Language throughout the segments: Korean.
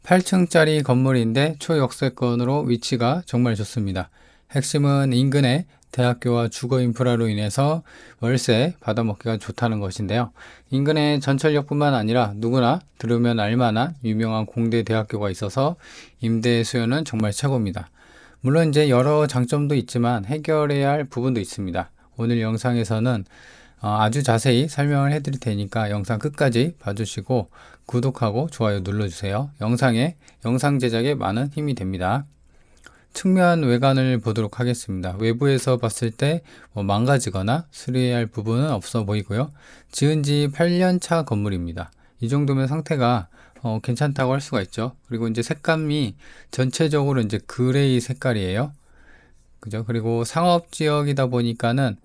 8층짜리 건물인데 초역세권으로 위치가 정말 좋습니다. 핵심은 인근에 대학교와 주거 인프라로 인해서 월세 받아먹기가 좋다는 것인데요. 인근에 전철역뿐만 아니라 누구나 들으면 알만한 유명한 공대 대학교가 있어서 임대 수요는 정말 최고입니다. 물론 이제 여러 장점도 있지만 해결해야 할 부분도 있습니다. 오늘 영상에서는 아주 자세히 설명을 해드릴 테니까 영상 끝까지 봐주시고 구독하고 좋아요 눌러주세요. 영상 제작에 많은 힘이 됩니다. 측면 외관을 보도록 하겠습니다. 외부에서 봤을 때 망가지거나 수리해야 할 부분은 없어 보이고요. 지은 지 8년 차 건물입니다. 이 정도면 상태가 괜찮다고 할 수가 있죠. 그리고 이제 색감이 전체적으로 이제 그레이 색깔이에요. 그죠? 그리고 상업지역이다 보니까는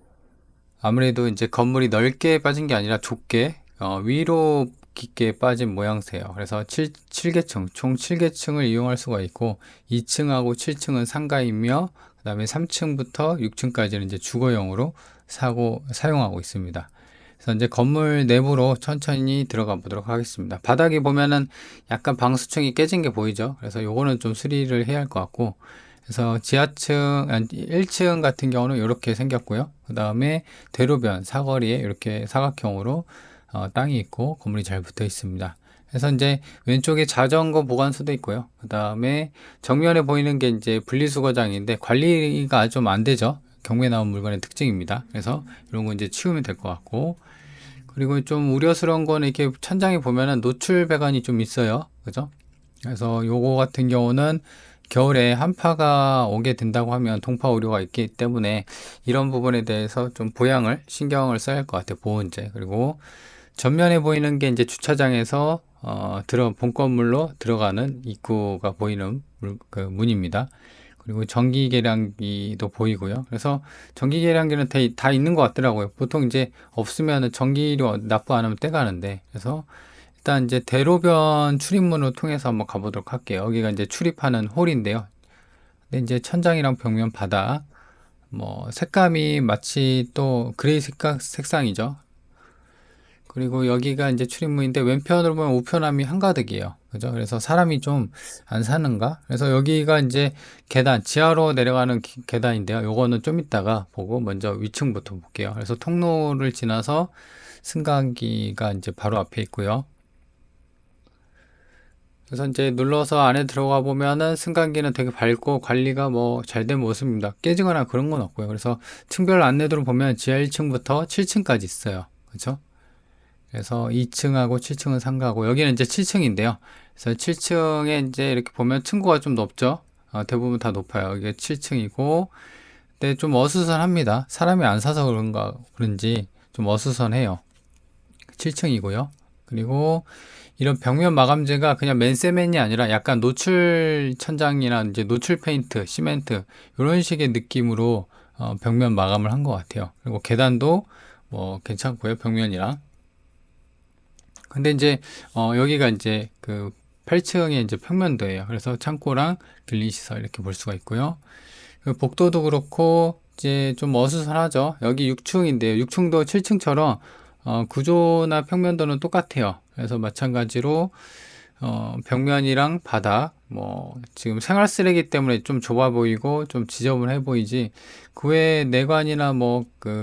아무래도 이제 건물이 넓게 빠진 게 아니라 좁게 위로 깊게 빠진 모양새예요. 그래서 7계층, 총 7계층을 이용할 수가 있고 2층하고 7층은 상가이며 그 다음에 3층부터 6층까지는 이제 주거용으로 사용하고 있습니다. 그래서 이제 건물 내부로 천천히 들어가 보도록 하겠습니다. 바닥에 보면은 약간 방수층이 깨진 게 보이죠? 그래서 요거는 좀 수리를 해야 할 것 같고, 그래서 지하층 1층 같은 경우는 이렇게 생겼고요. 그 다음에 대로변 사거리에 이렇게 사각형으로 땅이 있고 건물이 잘 붙어 있습니다. 그래서 이제 왼쪽에 자전거 보관소도 있고요. 그 다음에 정면에 보이는 게 이제 분리수거장인데 관리가 좀 안 되죠. 경매 나온 물건의 특징입니다. 그래서 이런 거 이제 치우면 될 것 같고, 그리고 좀 우려스러운 거는 이렇게 천장에 보면은 노출 배관이 좀 있어요. 그죠? 그래서 요거 같은 경우는 겨울에 한파가 오게 된다고 하면 동파 우려가 있기 때문에 이런 부분에 대해서 좀 신경을 써야 할 것 같아요. 보온재. 그리고 전면에 보이는 게 이제 주차장에서 본 건물로 들어가는 입구가 보이는 그 문입니다. 그리고 전기 계량기도 보이고요. 그래서 전기 계량기는 다 있는 것 같더라고요. 보통 이제 없으면 전기료 납부 안 하면 떼가는데, 그래서 일단 이제 대로변 출입문을 통해서 한번 가보도록 할게요. 여기가 이제 출입하는 홀인데요. 근데 이제 천장이랑 벽면 바닥, 색감이 마치 또 그레이 색상이죠. 그리고 여기가 이제 출입문인데 왼편으로 보면 우편함이 한가득이에요. 그죠? 그래서 사람이 좀 안 사는가? 그래서 여기가 이제 지하로 내려가는 계단인데요. 요거는 좀 이따가 보고 먼저 위층부터 볼게요. 그래서 통로를 지나서 승강기가 이제 바로 앞에 있고요. 그래서 이제 눌러서 안에 들어가 보면은 승강기는 되게 밝고 관리가 잘 된 모습입니다. 깨지거나 그런 건 없고요. 그래서 층별 안내도를 보면 지하 1층부터 7층까지 있어요. 그렇죠? 그래서 2층하고 7층은 상가고, 여기는 이제 7층인데요. 그래서 7층에 이제 이렇게 보면 층고가 좀 높죠. 대부분 다 높아요. 이게 7층이고, 근데 좀 어수선합니다. 사람이 안 사서 그런지 좀 어수선해요. 7층이고요. 그리고 이런 벽면 마감재가 그냥 맨세맨이 아니라 약간 노출 천장이나 이제 노출 페인트, 시멘트 이런 식의 느낌으로 벽면 마감을 한 것 같아요. 그리고 계단도 괜찮고요. 벽면이랑. 근데 이제 여기가 이제 그 8층의 이제 평면도예요. 그래서 창고랑 길리시설 이렇게 볼 수가 있고요. 그 복도도 그렇고 이제 좀 어수선하죠. 여기 6층인데요. 6층도 7층처럼 구조나 평면도는 똑같아요. 그래서 마찬가지로 벽면이랑 바닥, 지금 생활 쓰레기 때문에 좀 좁아 보이고 좀 지저분해 보이지, 그 외에 내관이나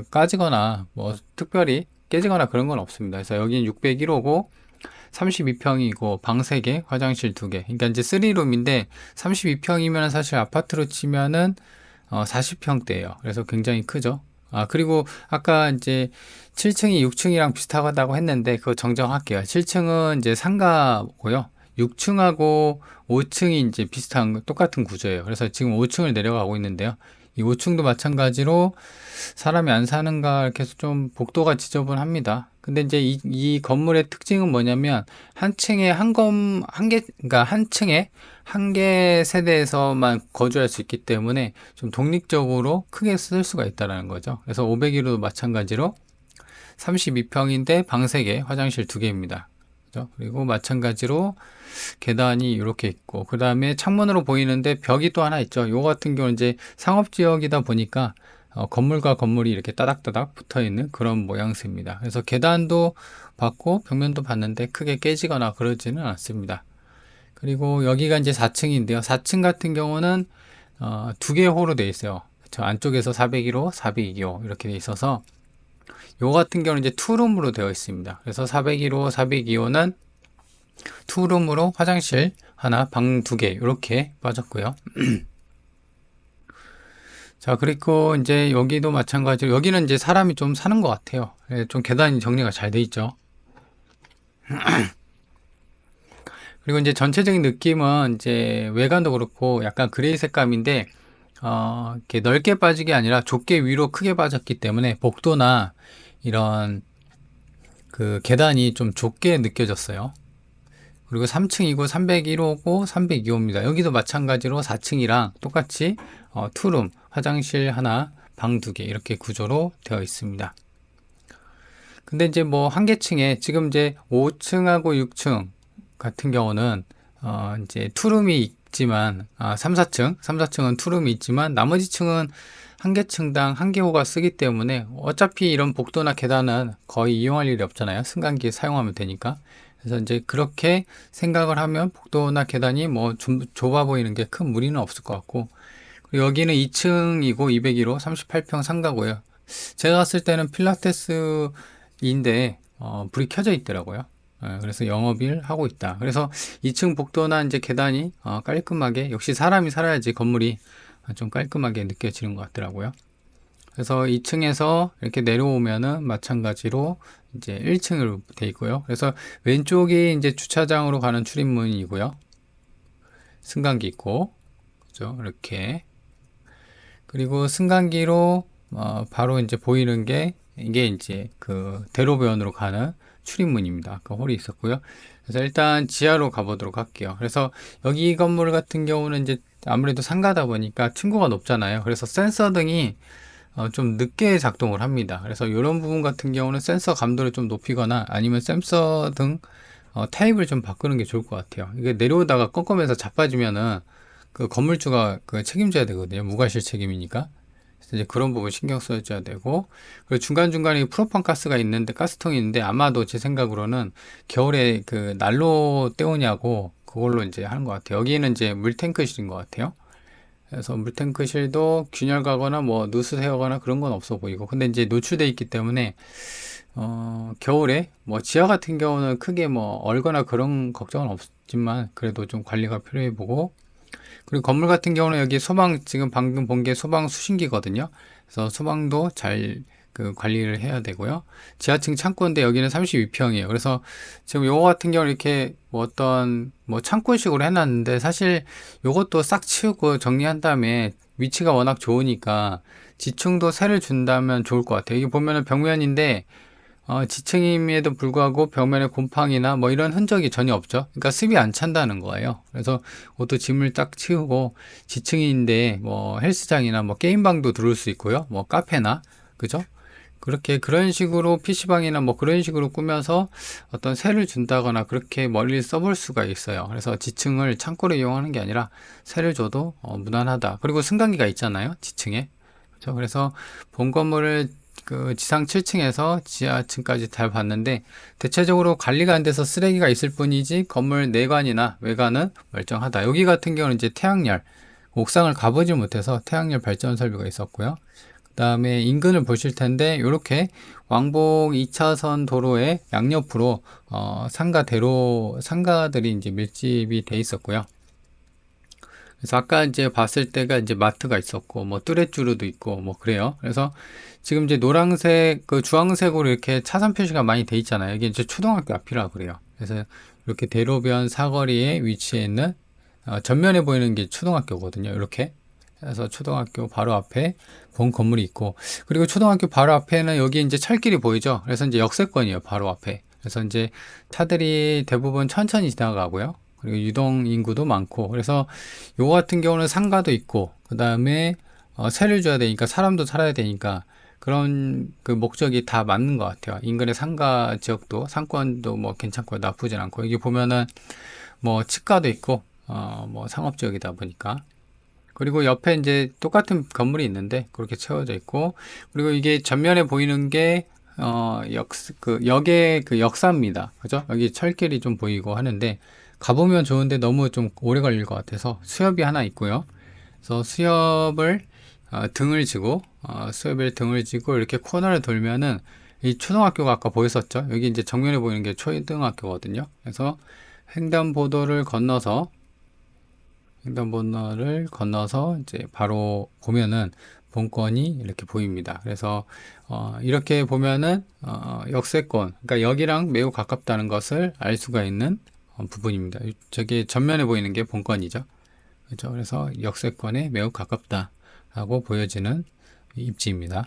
까지거나 특별히 깨지거나 그런 건 없습니다. 그래서 여기는 601호고 32평이고 방 3개, 화장실 2개. 그러니까 이제 3룸인데 32평이면 사실 아파트로 치면은 40평대예요. 그래서 굉장히 크죠. 그리고 아까 이제 7층이 6층이랑 비슷하다고 했는데 그거 정정할게요. 7층은 이제 상가고요. 6층하고 5층이 이제 똑같은 구조예요. 그래서 지금 5층을 내려가고 있는데요. 이 5층도 마찬가지로 사람이 안 사는가 이렇게 해서 좀 복도가 지저분합니다. 근데 이제 이 건물의 특징은 뭐냐면 한 층에 그러니까 한 층에 한 개 세대에서만 거주할 수 있기 때문에 좀 독립적으로 크게 쓸 수가 있다는 거죠. 그래서 501호도 마찬가지로 32평인데 방 3개, 화장실 2개입니다. 그죠? 그리고 마찬가지로 계단이 이렇게 있고, 그 다음에 창문으로 보이는데 벽이 또 하나 있죠. 요 같은 경우는 이제 상업지역이다 보니까 건물과 건물이 이렇게 따닥따닥 붙어 있는 그런 모양새입니다. 그래서 계단도 봤고 벽면도 봤는데 크게 깨지거나 그러지는 않습니다. 그리고 여기가 이제 4층인데요. 4층 같은 경우는 두 개의 호로 되어 있어요. 저 안쪽에서 402호, 402호 이렇게 되어 있어서 요 같은 경우는 이제 투룸으로 되어 있습니다. 그래서 401호, 402호는 투룸으로 화장실 하나, 방 두 개 이렇게 빠졌고요. 자, 그리고 이제 여기도 마찬가지로 여기는 이제 사람이 좀 사는 것 같아요. 예, 좀 계단이 정리가 잘 돼 있죠. 그리고 이제 전체적인 느낌은 이제 외관도 그렇고 약간 그레이 색감인데 이렇게 넓게 빠진 게 아니라 좁게 위로 크게 빠졌기 때문에 복도나 이런 그 계단이 좀 좁게 느껴졌어요. 그리고 3층이고 301호고 302호입니다. 여기도 마찬가지로 4층이랑 똑같이 투룸, 화장실 하나, 방 두 개 이렇게 구조로 되어 있습니다. 근데 이제 뭐 한 개 층에 지금 이제 5층하고 6층 같은 경우는 이제 투룸이 있지만 3, 4층은 투룸이 있지만 나머지 층은 한 개 층당 한 개 호가 쓰기 때문에 어차피 이런 복도나 계단은 거의 이용할 일이 없잖아요. 승강기 사용하면 되니까. 그래서 이제 그렇게 생각을 하면 복도나 계단이 뭐 좀 좁아 보이는 게 큰 무리는 없을 것 같고, 그리고 여기는 2층이고 201호 38평 상가고요. 제가 갔을 때는 필라테스인데 불이 켜져 있더라고요. 그래서 영업일 하고 있다. 그래서 2층 복도나 이제 계단이 깔끔하게, 역시 사람이 살아야지 건물이 좀 깔끔하게 느껴지는 것 같더라고요. 그래서 2층에서 이렇게 내려오면은 마찬가지로 이제 1층으로 돼 있고요. 그래서 왼쪽이 이제 주차장으로 가는 출입문이고요. 승강기 있고, 그죠? 이렇게. 그리고 승강기로 바로 이제 보이는 게 이게 이제 그 대로변으로 가는 출입문입니다. 아까 홀이 있었고요. 그래서 일단 지하로 가보도록 할게요. 그래서 여기 건물 같은 경우는 이제 아무래도 상가다 보니까 층고가 높잖아요. 그래서 센서 등이 좀 늦게 작동을 합니다. 그래서 이런 부분 같은 경우는 센서 감도를 좀 높이거나 아니면 센서 등 타입을 좀 바꾸는 게 좋을 것 같아요. 이게 내려오다가 껌껌해서 자빠지면은 그 건물주가 그 책임져야 되거든요. 무과실 책임이니까. 그래서 이제 그런 부분 신경 써줘야 되고, 그리고 중간중간에 프로판 가스가 있는데, 가스통이 있는데, 아마도 제 생각으로는 겨울에 그 난로 때우냐고 그걸로 이제 하는 것 같아요. 여기는 이제 물탱크실인 것 같아요. 그래서 물탱크실도 균열가거나 뭐 누수 새거나 그런 건 없어 보이고, 근데 이제 노출돼 있기 때문에 겨울에 뭐 지하 같은 경우는 크게 뭐 얼거나 그런 걱정은 없지만 그래도 좀 관리가 필요해 보고, 그리고 건물 같은 경우는 여기 소방, 지금 방금 본 게 소방 수신기거든요. 그래서 소방도 잘 그 관리를 해야 되고요. 지하층 창고인데 여기는 32평이에요. 그래서 지금 요거 같은 경우는 이렇게 뭐 어떤 뭐 창고식으로 해놨는데, 사실 요것도 싹 치우고 정리한 다음에 위치가 워낙 좋으니까 지층도 새를 준다면 좋을 것 같아요. 이게 보면은 벽면인데 지층임에도 불구하고 벽면에 곰팡이나 뭐 이런 흔적이 전혀 없죠. 그러니까 습이 안 찬다는 거예요. 그래서 옷도 짐을 딱 치우고, 지층인데 뭐 헬스장이나 뭐 게임방도 들어올 수 있고요. 뭐 카페나, 그죠? 그렇게 그런 식으로 PC방이나 뭐 그런 식으로 꾸며서 어떤 세를 준다거나 그렇게 멀리 써볼 수가 있어요. 그래서 지층을 창고로 이용하는 게 아니라 세를 줘도 무난하다. 그리고 승강기가 있잖아요. 지층에. 그렇죠? 그래서 본 건물을 그 지상 7층에서 지하층까지 잘 봤는데 대체적으로 관리가 안 돼서 쓰레기가 있을 뿐이지 건물 내관이나 외관은 멀쩡하다. 여기 같은 경우는 이제 태양열, 옥상을 가보지 못해서 태양열 발전 설비가 있었고요. 그 다음에 인근을 보실 텐데 이렇게 왕복 2차선 도로의 양옆으로 상가들이 이제 밀집이 돼 있었고요. 그래서 아까 이제 봤을 때가 이제 마트가 있었고, 뭐 뚜레쥬르도 있고, 뭐 그래요. 그래서 지금 이제 노란색, 그 주황색으로 이렇게 차선 표시가 많이 돼 있잖아요. 이게 이제 초등학교 앞이라 그래요. 그래서 이렇게 대로변 사거리에 위치해 있는 전면에 보이는 게 초등학교거든요. 이렇게. 그래서 초등학교 바로 앞에 본 건물이 있고, 그리고 초등학교 바로 앞에는 여기 이제 철길이 보이죠. 그래서 이제 역세권이에요. 바로 앞에. 그래서 이제 차들이 대부분 천천히 지나가고요. 그리고 유동 인구도 많고, 그래서 요거 같은 경우는 상가도 있고, 그 다음에 세를 줘야 되니까 사람도 살아야 되니까 그런 그 목적이 다 맞는 것 같아요. 인근의 상가 지역도 상권도 뭐 괜찮고 나쁘진 않고, 여기 보면은 뭐 치과도 있고 뭐 상업 지역이다 보니까. 그리고 옆에 이제 똑같은 건물이 있는데 그렇게 채워져 있고, 그리고 이게 전면에 보이는 게 역의 그 역사입니다. 그죠? 여기 철길이 좀 보이고 하는데 가보면 좋은데 너무 좀 오래 걸릴 것 같아서 수협이 하나 있고요. 그래서 수협을 등을 지고 수협에 등을 지고 이렇게 코너를 돌면은 이 초등학교가 아까 보였었죠. 여기 이제 정면에 보이는 게 초등학교거든요. 그래서 횡단보도를 건너서 이제 바로 보면은 본권이 이렇게 보입니다. 그래서 이렇게 보면은 역세권, 그러니까 여기랑 매우 가깝다는 것을 알 수가 있는 부분입니다. 저기 전면에 보이는 게 본권이죠. 그렇죠. 그래서 역세권에 매우 가깝다라고 보여지는 입지입니다.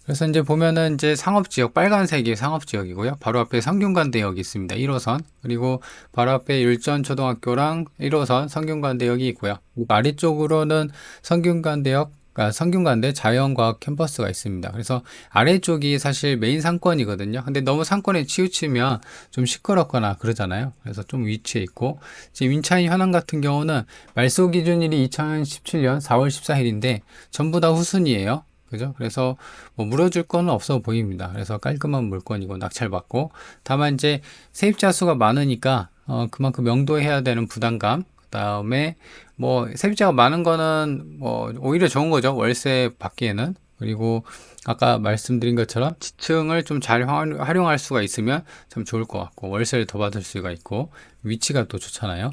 그래서 이제 보면은 이제 상업지역, 빨간색이 상업지역이고요. 바로 앞에 성균관대역이 있습니다. 1호선. 그리고 바로 앞에 율전초등학교랑 1호선 성균관대역이 있고요. 아래쪽으로는 성균관대 자연과학 캠퍼스가 있습니다. 그래서 아래쪽이 사실 메인 상권이거든요. 근데 너무 상권에 치우치면 좀 시끄럽거나 그러잖아요. 그래서 좀 위치해 있고, 지금 윈차인 현황 같은 경우는 말소 기준일이 2017년 4월 14일인데 전부 다 후순이에요. 그죠? 그래서 뭐 물어줄 건 없어 보입니다. 그래서 깔끔한 물건이고 낙찰받고, 다만 이제 세입자 수가 많으니까 그만큼 명도해야 되는 부담감, 그다음에 뭐 세입자가 많은 거는 뭐 오히려 좋은 거죠. 월세 받기에는. 그리고 아까 말씀드린 것처럼 지층을 좀 잘 활용할 수가 있으면 참 좋을 것 같고, 월세를 더 받을 수가 있고, 위치가 또 좋잖아요.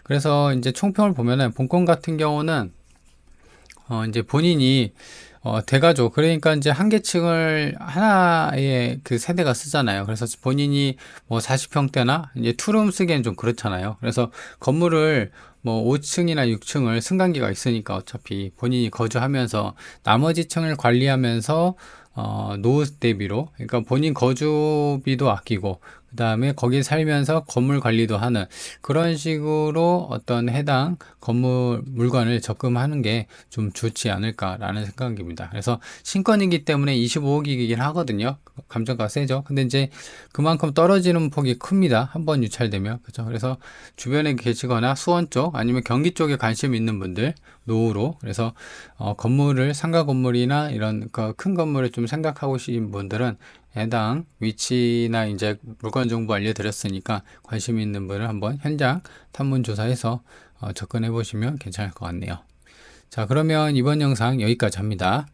그래서 이제 총평을 보면은 본권 같은 경우는 이제 본인이 대가족, 그러니까 이제 한 계층을 하나의 그 세대가 쓰잖아요. 그래서 본인이 뭐 40평대나 이제 투룸 쓰기엔 좀 그렇잖아요. 그래서 건물을 뭐 5층이나 6층을 승강기가 있으니까 어차피 본인이 거주하면서 나머지 층을 관리하면서 노후 대비로, 그러니까 본인 거주비도 아끼고 그 다음에 거기 살면서 건물 관리도 하는 그런 식으로 어떤 해당 건물 물건을 접근하는 게 좀 좋지 않을까라는 생각입니다. 그래서 신권이기 때문에 25억이긴 하거든요. 감정가 세죠. 근데 이제 그만큼 떨어지는 폭이 큽니다. 한번 유찰되면. 그죠. 그래서 주변에 계시거나 수원 쪽 아니면 경기 쪽에 관심 있는 분들, 노후로, 그래서 건물을 상가 건물이나 이런 큰 건물을 좀 생각하고 계신 분들은 해당 위치나 이제 물건 정보 알려드렸으니까 관심 있는 분을 한번 현장 탐문 조사해서 접근해 보시면 괜찮을 것 같네요. 자, 그러면 이번 영상 여기까지 합니다.